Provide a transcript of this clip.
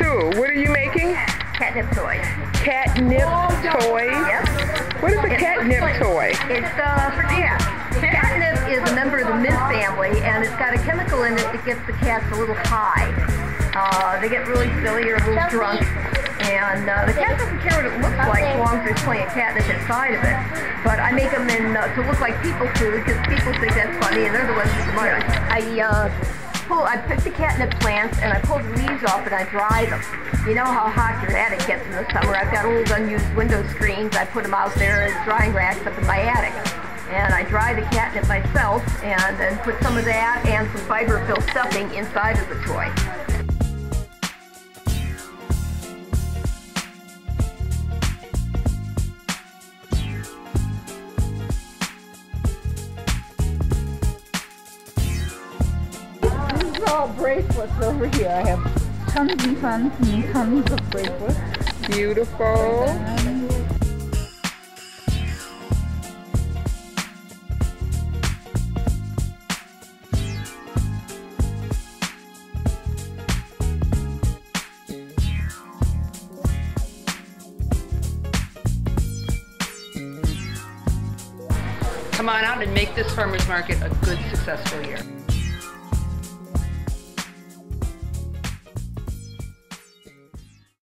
Cool. What are you making? Catnip toys. Catnip toys? Yep. What is a catnip toy? It's, catnip is a member of the mint family, and it's got a chemical in it that gets the cats a little high. They get really silly or a little drunk. And the cat doesn't care what it looks like as long as there's plenty of catnip inside of it. But I make them to look like people food because people think that's funny, and they're the ones who buy it. I pick the catnip plants and I pull the leaves off and I dry them. You know how hot your attic gets in the summer. I've got old unused window screens. I put them out there as drying racks up in my attic. And I dry the catnip myself and then put some of that and some fiber-filled stuffing inside of the toy. All bracelets over here. I have tons and tons and tons of bracelets. Beautiful. Come on out and make this farmer's market a good, successful year.